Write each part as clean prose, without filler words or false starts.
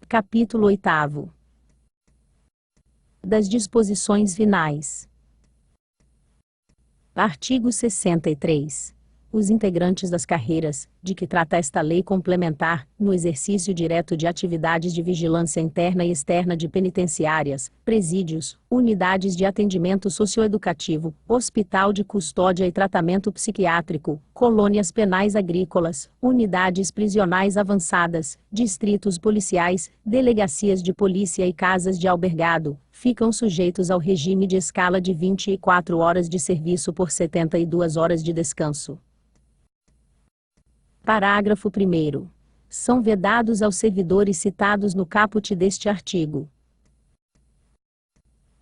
Capítulo 8º. Das disposições finais. Artigo 63. Os integrantes das carreiras, de que trata esta lei complementar, no exercício direto de atividades de vigilância interna e externa de penitenciárias, presídios, unidades de atendimento socioeducativo, hospital de custódia e tratamento psiquiátrico, colônias penais agrícolas, unidades prisionais avançadas, distritos policiais, delegacias de polícia e casas de albergado, ficam sujeitos ao regime de escala de 24 horas de serviço por 72 horas de descanso. Parágrafo 1º. São vedados aos servidores citados no caput deste artigo.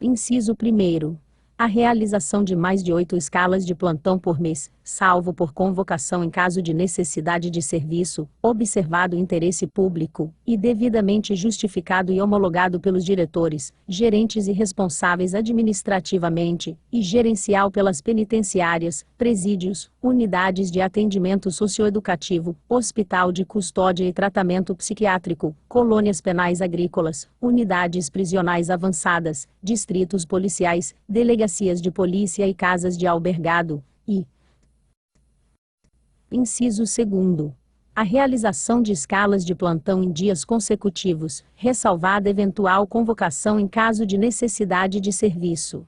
Inciso 1º. A realização de mais de 8 escalas de plantão por mês, salvo por convocação em caso de necessidade de serviço, observado o interesse público, e devidamente justificado e homologado pelos diretores, gerentes e responsáveis administrativamente, e gerencial pelas penitenciárias, presídios, unidades de atendimento socioeducativo, hospital de custódia e tratamento psiquiátrico, colônias penais agrícolas, unidades prisionais avançadas, distritos policiais, delegacias de polícia e casas de albergado, e inciso 2º. A realização de escalas de plantão em dias consecutivos, ressalvada eventual convocação em caso de necessidade de serviço.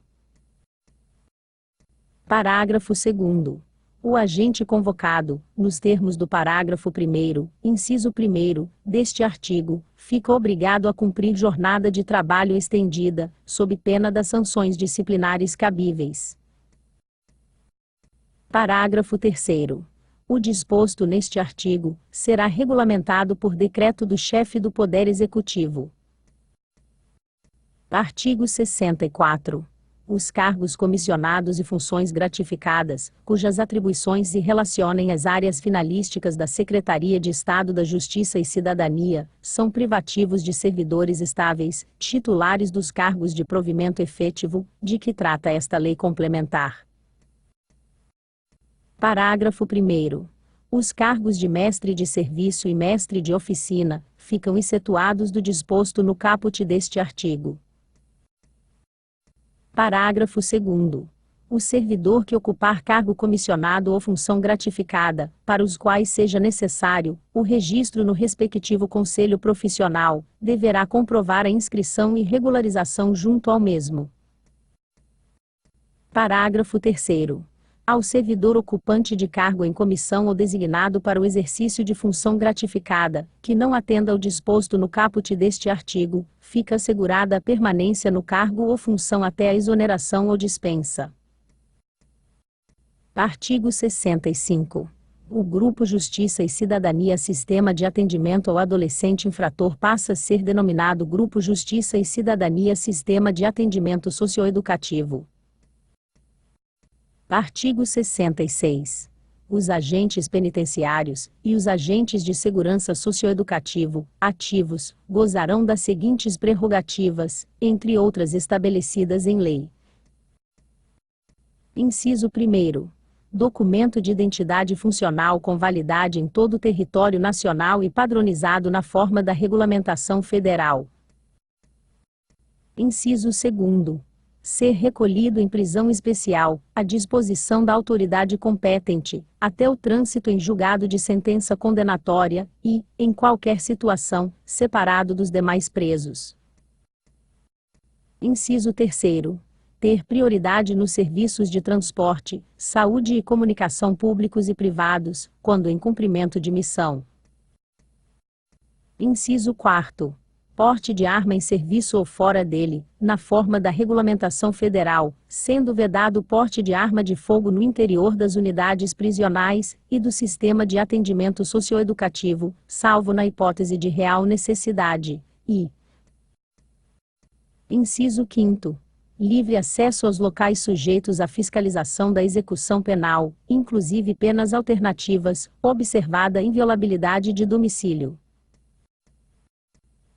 Parágrafo 2º. O agente convocado, nos termos do parágrafo 1º, inciso 1º, deste artigo, fica obrigado a cumprir jornada de trabalho estendida, sob pena das sanções disciplinares cabíveis. Parágrafo 3º. O disposto neste artigo será regulamentado por decreto do chefe do Poder Executivo. Artigo 64. Os cargos comissionados e funções gratificadas, cujas atribuições se relacionem às áreas finalísticas da Secretaria de Estado da Justiça e Cidadania, são privativos de servidores estáveis, titulares dos cargos de provimento efetivo, de que trata esta lei complementar. Parágrafo 1º. Os cargos de mestre de serviço e mestre de oficina ficam excetuados do disposto no caput deste artigo. Parágrafo 2º. O servidor que ocupar cargo comissionado ou função gratificada, para os quais seja necessário o registro no respectivo conselho profissional, deverá comprovar a inscrição e regularização junto ao mesmo. Parágrafo 3º. Ao servidor ocupante de cargo em comissão ou designado para o exercício de função gratificada, que não atenda ao disposto no caput deste artigo, fica assegurada a permanência no cargo ou função até a exoneração ou dispensa. Artigo 65. O Grupo Justiça e Cidadania Sistema de Atendimento ao Adolescente Infrator passa a ser denominado Grupo Justiça e Cidadania Sistema de Atendimento Socioeducativo. Artigo 66. Os agentes penitenciários e os agentes de segurança socioeducativo, ativos, gozarão das seguintes prerrogativas, entre outras estabelecidas em lei. Inciso 1º. Documento de identidade funcional com validade em todo o território nacional e padronizado na forma da regulamentação federal. Inciso 2º. Ser recolhido em prisão especial, à disposição da autoridade competente, até o trânsito em julgado de sentença condenatória, e, em qualquer situação, separado dos demais presos. Inciso 3º. Ter prioridade nos serviços de transporte, saúde e comunicação públicos e privados, quando em cumprimento de missão. Inciso 4º. Porte de arma em serviço ou fora dele, na forma da regulamentação federal, sendo vedado o porte de arma de fogo no interior das unidades prisionais e do sistema de atendimento socioeducativo, salvo na hipótese de real necessidade, e inciso 5º. Livre acesso aos locais sujeitos à fiscalização da execução penal, inclusive penas alternativas, observada a inviolabilidade de domicílio.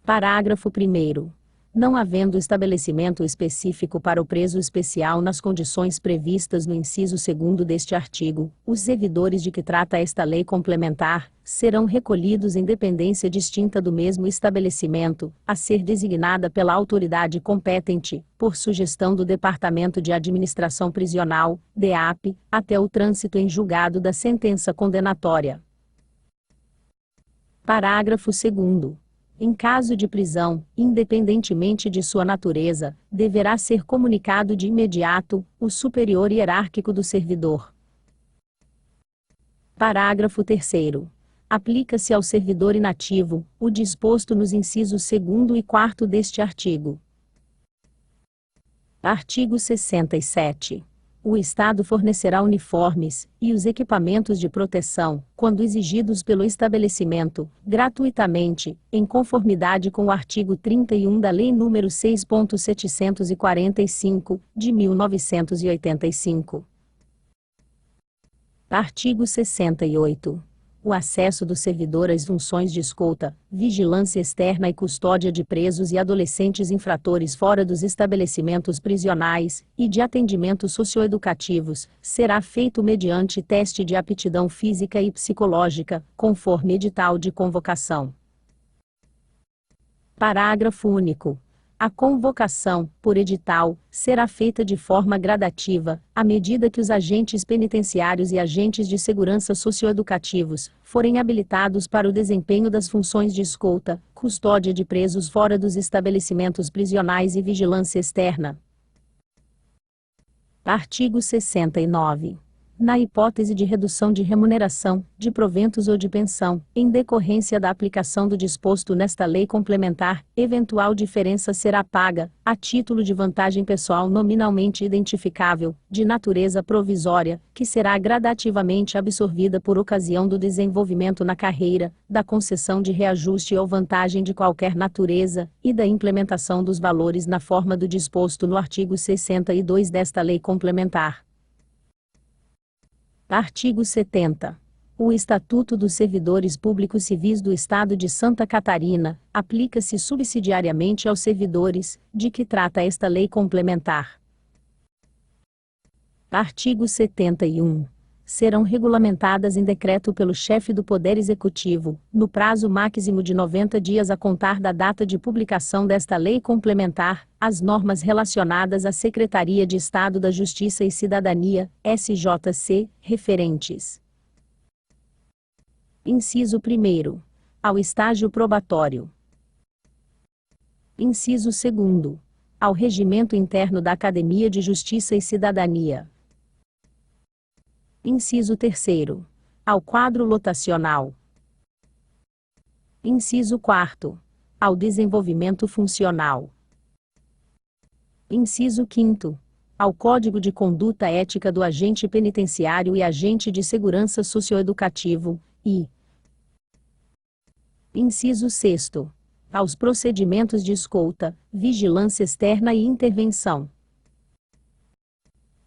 Parágrafo 1º. não havendo estabelecimento específico para o preso especial nas condições previstas no inciso 2º deste artigo, os servidores de que trata esta lei complementar serão recolhidos em dependência distinta do mesmo estabelecimento, a ser designada pela autoridade competente, por sugestão do Departamento de Administração Prisional, DEAP, até o trânsito em julgado da sentença condenatória. Parágrafo 2º. Em caso de prisão, independentemente de sua natureza, deverá ser comunicado de imediato o superior hierárquico do servidor. Parágrafo 3º. Aplica-se ao servidor inativo o disposto nos incisos 2º e 4º deste artigo. Artigo 67. O Estado fornecerá uniformes e os equipamentos de proteção, quando exigidos pelo estabelecimento, gratuitamente, em conformidade com o artigo 31 da Lei nº 6.745, de 1985. Artigo 68. O acesso do servidor às funções de escolta, vigilância externa e custódia de presos e adolescentes infratores fora dos estabelecimentos prisionais e de atendimento socioeducativos será feito mediante teste de aptidão física e psicológica, conforme edital de convocação. Parágrafo único. A convocação, por edital, será feita de forma gradativa, à medida que os agentes penitenciários e agentes de segurança socioeducativos forem habilitados para o desempenho das funções de escolta, custódia de presos fora dos estabelecimentos prisionais e vigilância externa. Artigo 69. Na hipótese de redução de remuneração, de proventos ou de pensão, em decorrência da aplicação do disposto nesta lei complementar, eventual diferença será paga, a título de vantagem pessoal nominalmente identificável, de natureza provisória, que será gradativamente absorvida por ocasião do desenvolvimento na carreira, da concessão de reajuste ou vantagem de qualquer natureza, e da implementação dos valores na forma do disposto no artigo 62 desta lei complementar. Artigo 70. O Estatuto dos Servidores Públicos Civis do Estado de Santa Catarina aplica-se subsidiariamente aos servidores, de que trata esta lei complementar. Artigo 71. Serão regulamentadas em decreto pelo chefe do Poder Executivo, no prazo máximo de 90 dias a contar da data de publicação desta lei complementar, as normas relacionadas à Secretaria de Estado da Justiça e Cidadania, SJC, referentes. Inciso 1º. Ao estágio probatório. Inciso 2º. Ao regimento interno da Academia de Justiça e Cidadania. Inciso 3º. Ao quadro lotacional. Inciso 4º. Ao desenvolvimento funcional. Inciso 5º. Ao Código de Conduta Ética do Agente Penitenciário e Agente de Segurança Socioeducativo, e Inciso 6º. Aos procedimentos de escolta, vigilância externa e intervenção.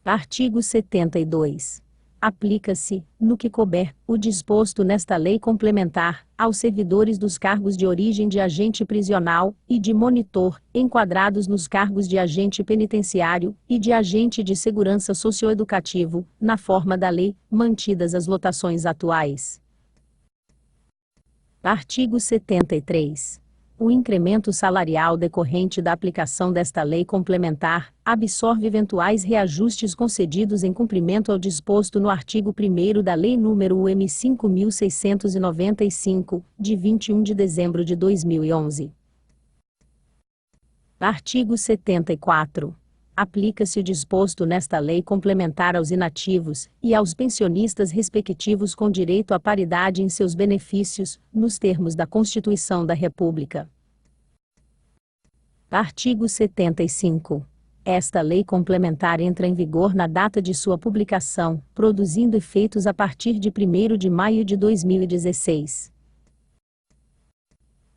Artigo 72. Aplica-se, no que couber, o disposto nesta lei complementar, aos servidores dos cargos de origem de agente prisional e de monitor, enquadrados nos cargos de agente penitenciário e de agente de segurança socioeducativo, na forma da lei, mantidas as lotações atuais. Artigo 73. O incremento salarial decorrente da aplicação desta lei complementar absorve eventuais reajustes concedidos em cumprimento ao disposto no artigo 1º da Lei nº UM 5.695, de 21 de dezembro de 2011. Artigo 74. Aplica-se o disposto nesta lei complementar aos inativos e aos pensionistas respectivos com direito à paridade em seus benefícios, nos termos da Constituição da República. Artigo 75. Esta lei complementar entra em vigor na data de sua publicação, produzindo efeitos a partir de 1º de maio de 2016.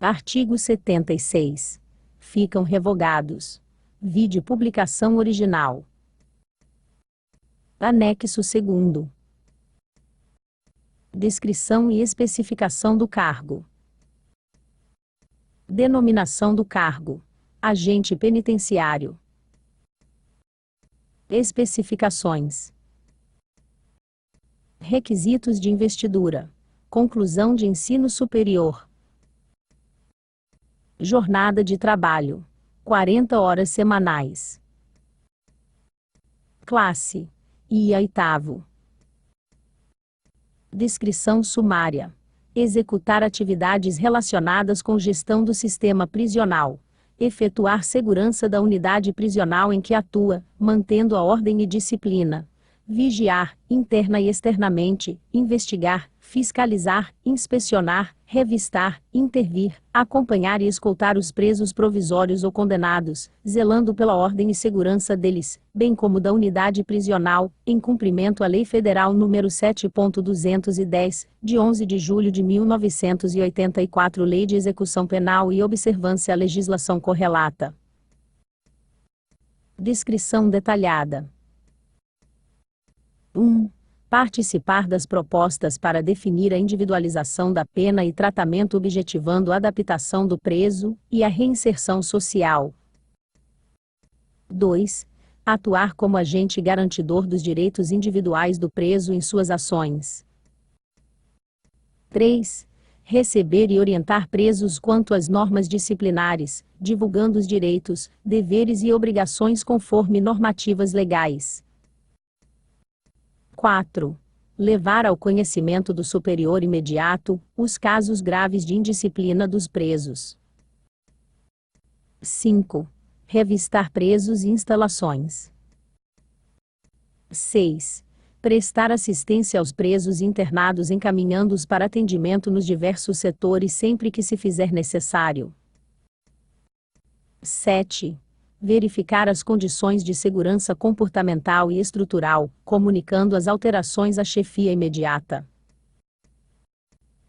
Artigo 76. Ficam revogados. Vide publicação original. Anexo 2º. Descrição e especificação do cargo. Denominação do cargo. Agente penitenciário. Especificações. Requisitos de investidura. Conclusão de ensino superior. Jornada de trabalho: 40 horas semanais. Classe: IA oitavo. Descrição sumária: executar atividades relacionadas com gestão do sistema prisional, efetuar segurança da unidade prisional em que atua, mantendo a ordem e disciplina, vigiar, interna e externamente, investigar, fiscalizar, inspecionar, revistar, intervir, acompanhar e escoltar os presos provisórios ou condenados, zelando pela ordem e segurança deles, bem como da unidade prisional, em cumprimento à Lei Federal nº 7.210, de 11 de julho de 1984, Lei de Execução Penal, e observância à legislação correlata. Descrição detalhada. 1. Participar das propostas para definir a individualização da pena e tratamento objetivando a adaptação do preso e a reinserção social. 2. Atuar como agente garantidor dos direitos individuais do preso em suas ações. 3. Receber e orientar presos quanto às normas disciplinares, divulgando os direitos, deveres e obrigações conforme normativas legais. 4. Levar ao conhecimento do superior imediato os casos graves de indisciplina dos presos. 5. Revistar presos e instalações. 6. Prestar assistência aos presos internados encaminhando-os para atendimento nos diversos setores sempre que se fizer necessário. 7. Verificar as condições de segurança comportamental e estrutural, comunicando as alterações à chefia imediata.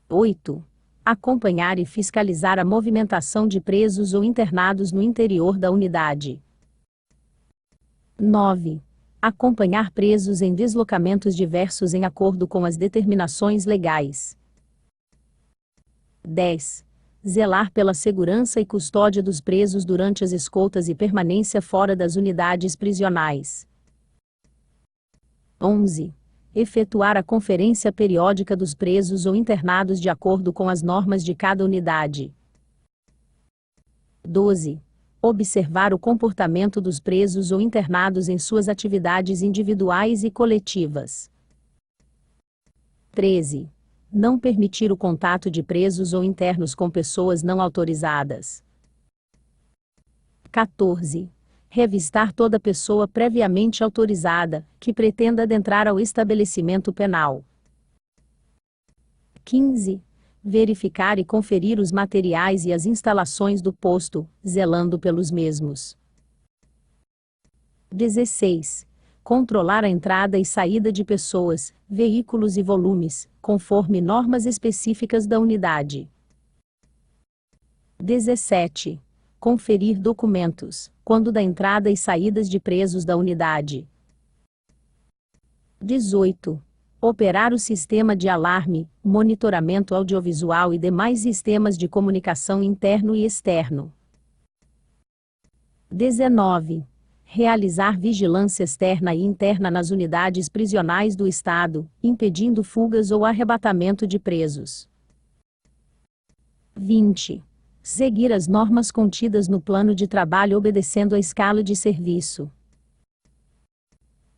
8. Acompanhar e fiscalizar a movimentação de presos ou internados no interior da unidade. 9. Acompanhar presos em deslocamentos diversos em acordo com as determinações legais. 10. Zelar pela segurança e custódia dos presos durante as escoltas e permanência fora das unidades prisionais. 11. Efetuar a conferência periódica dos presos ou internados de acordo com as normas de cada unidade. 12. Observar o comportamento dos presos ou internados em suas atividades individuais e coletivas. 13. Não permitir o contato de presos ou internos com pessoas não autorizadas. 14. Revistar toda pessoa previamente autorizada, que pretenda adentrar ao estabelecimento penal. 15. Verificar e conferir os materiais e as instalações do posto, zelando pelos mesmos. 16. Controlar a entrada e saída de pessoas, veículos e volumes, conforme normas específicas da unidade. 17. Conferir documentos, quando da entrada e saídas de presos da unidade. 18. Operar o sistema de alarme, monitoramento audiovisual e demais sistemas de comunicação interno e externo. 19. Realizar vigilância externa e interna nas unidades prisionais do Estado, impedindo fugas ou arrebatamento de presos. 20. Seguir as normas contidas no plano de trabalho obedecendo a escala de serviço.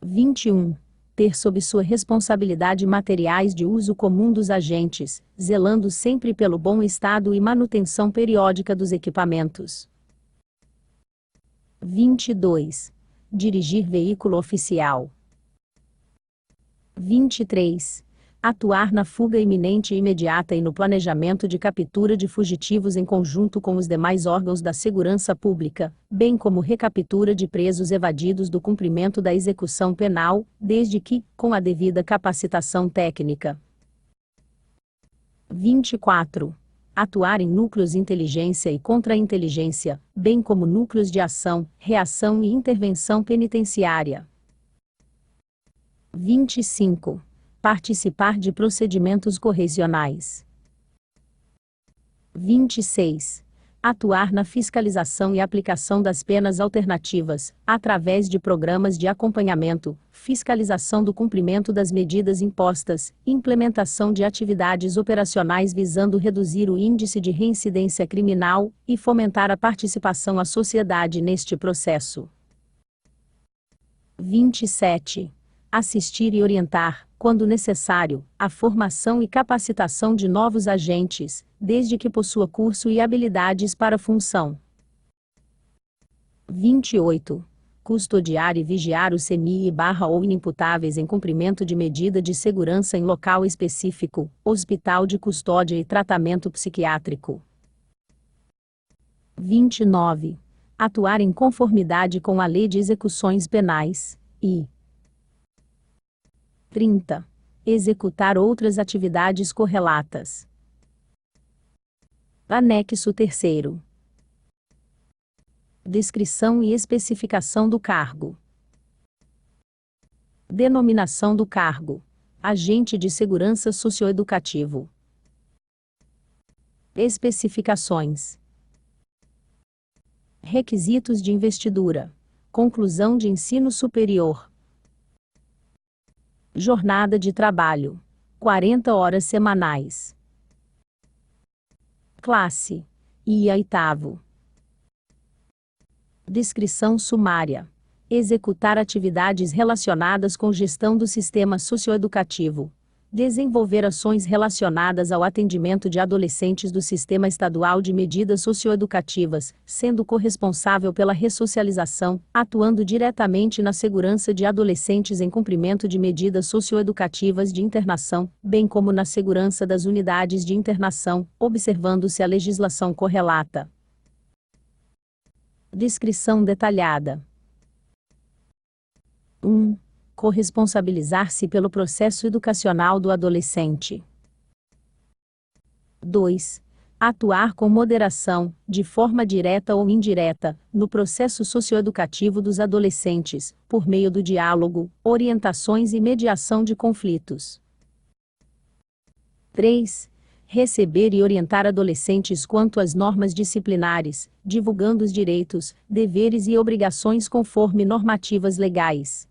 21. Ter sob sua responsabilidade materiais de uso comum dos agentes, zelando sempre pelo bom estado e manutenção periódica dos equipamentos. 22. Dirigir veículo oficial. 23. Atuar na fuga iminente e imediata e no planejamento de captura de fugitivos em conjunto com os demais órgãos da segurança pública, bem como recaptura de presos evadidos do cumprimento da execução penal, desde que, com a devida capacitação técnica. 24. Atuar em núcleos de inteligência e contra-inteligência, bem como núcleos de ação, reação e intervenção penitenciária. 25. Participar de procedimentos correcionais. 26. Atuar na fiscalização e aplicação das penas alternativas, através de programas de acompanhamento, fiscalização do cumprimento das medidas impostas, implementação de atividades operacionais visando reduzir o índice de reincidência criminal e fomentar a participação à sociedade neste processo. 27. Assistir e orientar, quando necessário, a formação e capacitação de novos agentes, desde que possua curso e habilidades para a função. 28. Custodiar e vigiar os semi-ou inimputáveis em cumprimento de medida de segurança em local específico, hospital de custódia e tratamento psiquiátrico. 29. Atuar em conformidade com a Lei de Execuções Penais, e 30. Executar outras atividades correlatas. Anexo 3º. Descrição e especificação do cargo. Denominação do cargo: Agente de Segurança Socioeducativo. Especificações. Requisitos de investidura: conclusão de ensino superior. Jornada de trabalho: 40 horas semanais. Classe: IA8. Descrição sumária: executar atividades relacionadas com gestão do sistema socioeducativo. Desenvolver ações relacionadas ao atendimento de adolescentes do Sistema Estadual de Medidas Socioeducativas, sendo corresponsável pela ressocialização, atuando diretamente na segurança de adolescentes em cumprimento de medidas socioeducativas de internação, bem como na segurança das unidades de internação, observando-se a legislação correlata. Descrição detalhada. 1. Corresponsabilizar-se pelo processo educacional do adolescente. 2. Atuar com moderação, de forma direta ou indireta, no processo socioeducativo dos adolescentes, por meio do diálogo, orientações e mediação de conflitos. 3. Receber e orientar adolescentes quanto às normas disciplinares, divulgando os direitos, deveres e obrigações conforme normativas legais.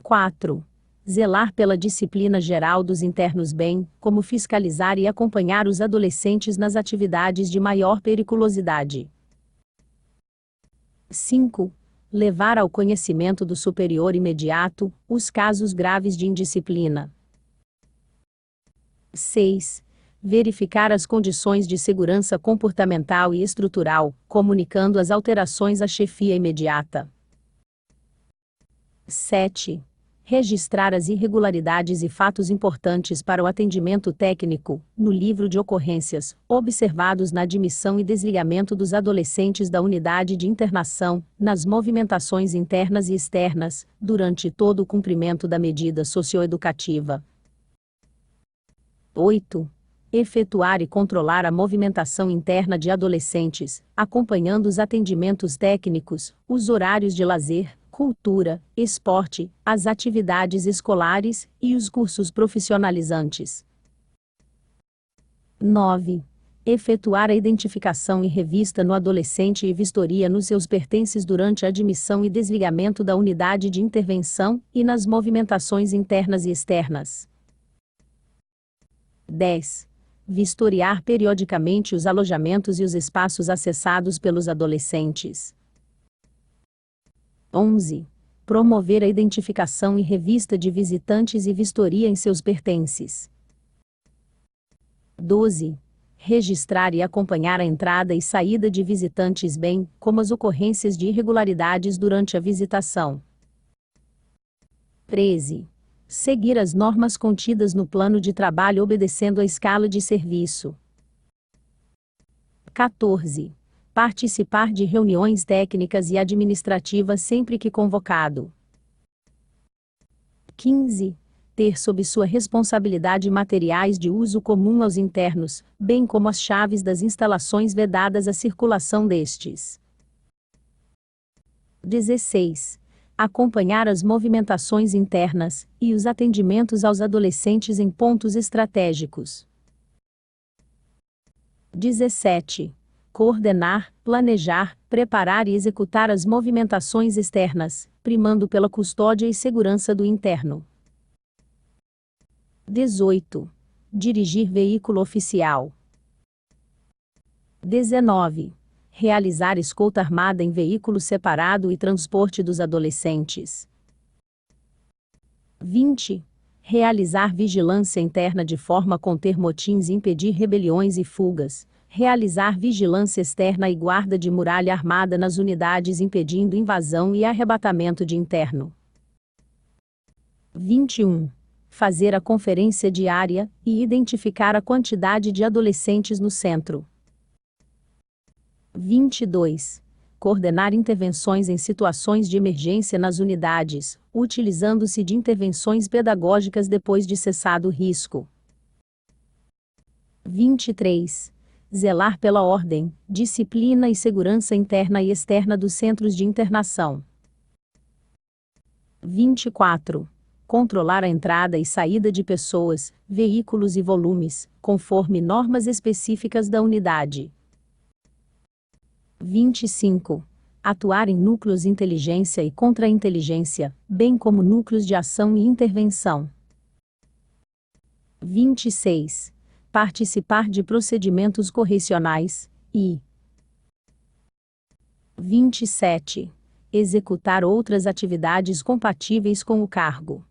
4. Zelar pela disciplina geral dos internos bem, como fiscalizar e acompanhar os adolescentes nas atividades de maior periculosidade. 5. Levar ao conhecimento do superior imediato os casos graves de indisciplina. 6. Verificar as condições de segurança comportamental e estrutural, comunicando as alterações à chefia imediata. 7. Registrar as irregularidades e fatos importantes para o atendimento técnico, no livro de ocorrências, observados na admissão e desligamento dos adolescentes da unidade de internação, nas movimentações internas e externas, durante todo o cumprimento da medida socioeducativa. 8. Efetuar e controlar a movimentação interna de adolescentes, acompanhando os atendimentos técnicos, os horários de lazer, cultura, esporte, as atividades escolares e os cursos profissionalizantes. 9. Efetuar a identificação e revista no adolescente e vistoria nos seus pertences durante a admissão e desligamento da unidade de intervenção e nas movimentações internas e externas. 10. Vistoriar periodicamente os alojamentos e os espaços acessados pelos adolescentes. 11. Promover a identificação e revista de visitantes e vistoria em seus pertences. 12. Registrar e acompanhar a entrada e saída de visitantes bem, como as ocorrências de irregularidades durante a visitação. 13. Seguir as normas contidas no plano de trabalho obedecendo à escala de serviço. 14. Participar de reuniões técnicas e administrativas sempre que convocado. 15. Ter sob sua responsabilidade materiais de uso comum aos internos, bem como as chaves das instalações vedadas à circulação destes. 16. Acompanhar as movimentações internas e os atendimentos aos adolescentes em pontos estratégicos. 17. Coordenar, planejar, preparar e executar as movimentações externas, primando pela custódia e segurança do interno. 18. Dirigir veículo oficial. 19. Realizar escolta armada em veículo separado e transporte dos adolescentes. 20. Realizar vigilância interna de forma a conter motins e impedir rebeliões e fugas. Realizar vigilância externa e guarda de muralha armada nas unidades impedindo invasão e arrebatamento de interno. 21. Fazer a conferência diária e identificar a quantidade de adolescentes no centro. 22. Coordenar intervenções em situações de emergência nas unidades, utilizando-se de intervenções pedagógicas depois de cessado o risco. 23. Zelar pela ordem, disciplina e segurança interna e externa dos centros de internação. 24. Controlar a entrada e saída de pessoas, veículos e volumes, conforme normas específicas da unidade. 25. Atuar em núcleos de inteligência e contra-inteligência, bem como núcleos de ação e intervenção. 26. Participar de procedimentos correcionais, e 27. Executar outras atividades compatíveis com o cargo.